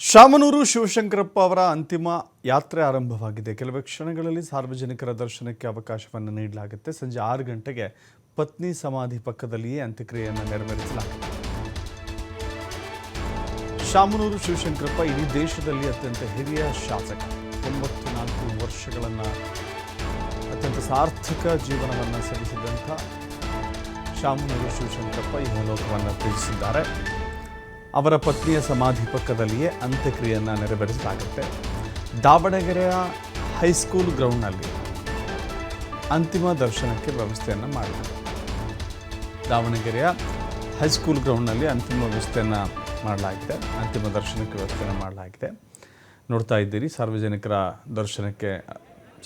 ಶಾಮನೂರು ಶಿವಶಂಕರಪ್ಪ ಅವರ ಅಂತಿಮ ಯಾತ್ರೆ ಆರಂಭವಾಗಿದೆ. ಕೆಲವೇ ಕ್ಷಣಗಳಲ್ಲಿ ಸಾರ್ವಜನಿಕರ ದರ್ಶನಕ್ಕೆ ಅವಕಾಶವನ್ನು ನೀಡಲಾಗುತ್ತೆ. ಸಂಜೆ 6 ಗಂಟೆಗೆ ಪತ್ನಿ ಸಮಾಧಿ ಪಕ್ಕದಲ್ಲಿಯೇ ಅಂತ್ಯಕ್ರಿಯೆಯನ್ನು ನೆರವೇರಿಸಲಾಗಿದೆ. ಶಾಮನೂರು ಶಿವಶಂಕರಪ್ಪ ಇಡೀ ದೇಶದಲ್ಲಿ ಅತ್ಯಂತ ಹಿರಿಯ ಶಾಸಕ. 94 ವರ್ಷಗಳನ್ನು ಅತ್ಯಂತ ಸಾರ್ಥಕ ಜೀವನವನ್ನು ಸಲ್ಲಿಸಿದಂಥ ಶಾಮನೂರು ಶಿವಶಂಕರಪ್ಪ ಇಹಲೋಕವನ್ನು ತ್ಯಜಿಸಿದ್ದಾರೆ. ಅವರ ಪತ್ನಿಯ ಸಮಾಧಿ ಪಕ್ಕದಲ್ಲಿಯೇ ಅಂತ್ಯಕ್ರಿಯೆಯನ್ನು ನೆರವೇರಿಸಲಾಗುತ್ತೆ. ದಾವಣಗೆರೆಯ ಹೈಸ್ಕೂಲ್ ಗ್ರೌಂಡ್ನಲ್ಲಿ ಅಂತಿಮ ದರ್ಶನಕ್ಕೆ ವ್ಯವಸ್ಥೆಯನ್ನು ಮಾಡಲಾಗಿದೆ. ದಾವಣಗೆರೆಯ ಹೈಸ್ಕೂಲ್ ಗ್ರೌಂಡ್ನಲ್ಲಿ ಅಂತಿಮ ವ್ಯವಸ್ಥೆಯನ್ನು ಮಾಡಲಾಗಿದೆ. ಅಂತಿಮ ದರ್ಶನಕ್ಕೆ ವ್ಯವಸ್ಥೆಯನ್ನು ಮಾಡಲಾಗಿದೆ. ನೋಡ್ತಾ ಇದ್ದೀರಿ, ಸಾರ್ವಜನಿಕರ ದರ್ಶನಕ್ಕೆ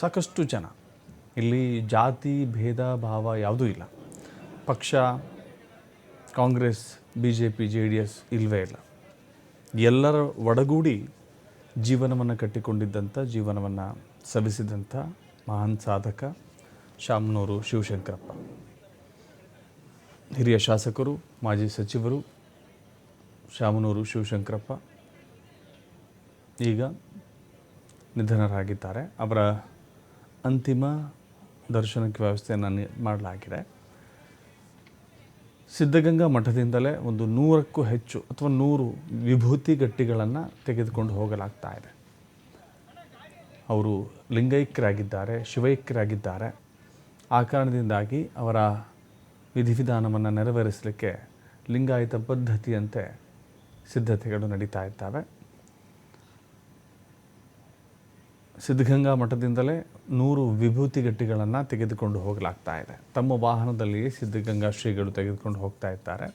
ಸಾಕಷ್ಟು ಜನ. ಇಲ್ಲಿ ಜಾತಿ ಭೇದ ಭಾವ ಯಾವುದೂ ಇಲ್ಲ. ಪಕ್ಷ ಕಾಂಗ್ರೆಸ್, BJP, JDS ಇಲ್ಲವೇ ಇಲ್ಲ. ಎಲ್ಲರ ಒಡಗೂಡಿ ಜೀವನವನ್ನು ಕಟ್ಟಿಕೊಂಡಿದ್ದಂಥ, ಜೀವನವನ್ನು ಸವಿಸಿದಂಥ ಮಹಾನ್ ಸಾಧಕ ಶಾಮನೂರು ಶಿವಶಂಕರಪ್ಪ. ಹಿರಿಯ ಶಾಸಕರು, ಮಾಜಿ ಸಚಿವರು ಶಾಮನೂರು ಶಿವಶಂಕರಪ್ಪ ಈಗ ನಿಧನರಾಗಿದ್ದಾರೆ. ಅವರ ಅಂತಿಮ ದರ್ಶನಕ್ಕೆ ವ್ಯವಸ್ಥೆಯನ್ನು ಮಾಡಲಾಗಿದೆ. ಸಿದ್ಧಗಂಗಾ ಮಠದಿಂದಲೇ ಒಂದು 100ಕ್ಕೂ ಹೆಚ್ಚು ಅಥವಾ 100 ವಿಭೂತಿ ಗಟ್ಟಿಗಳನ್ನು ತೆಗೆದುಕೊಂಡು ಹೋಗಲಾಗ್ತಾ ಇದೆ. ಅವರು ಲಿಂಗೈಕ್ಯರಾಗಿದ್ದಾರೆ, ಶಿವೈಕ್ಯರಾಗಿದ್ದಾರೆ. ಆ ಕಾರಣದಿಂದಾಗಿ ಅವರ ವಿಧಿವಿಧಾನವನ್ನು ನೆರವೇರಿಸಲಿಕ್ಕೆ ಲಿಂಗಾಯತ ಪದ್ಧತಿಯಂತೆ ಸಿದ್ಧತೆಗಳು ನಡೀತಾ ಇದ್ದಾವೆ. ಸಿದ್ಧಗಂಗಾ ಮಠದಿಂದಲೇ 100 ವಿಭೂತಿ ಗಟ್ಟಿಗಳನ್ನು ತೆಗೆದುಕೊಂಡು ಹೋಗಲಾಗ್ತಾ ಇದೆ. ತಮ್ಮ ವಾಹನದಲ್ಲಿಯೇ ಸಿದ್ಧಗಂಗಾ ಶ್ರೀಗಳು ತೆಗೆದುಕೊಂಡು ಹೋಗ್ತಾ ಇದ್ದಾರೆ.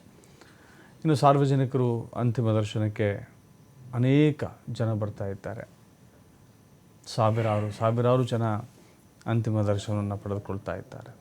ಇನ್ನು ಸಾರ್ವಜನಿಕರು ಅಂತಿಮ ದರ್ಶನಕ್ಕೆ ಅನೇಕ ಜನ ಬರ್ತಾ ಇದ್ದಾರೆ. ಸಾವಿರಾರು ಜನ ಅಂತಿಮ ದರ್ಶನವನ್ನು ಪಡೆದುಕೊಳ್ತಾ ಇದ್ದಾರೆ.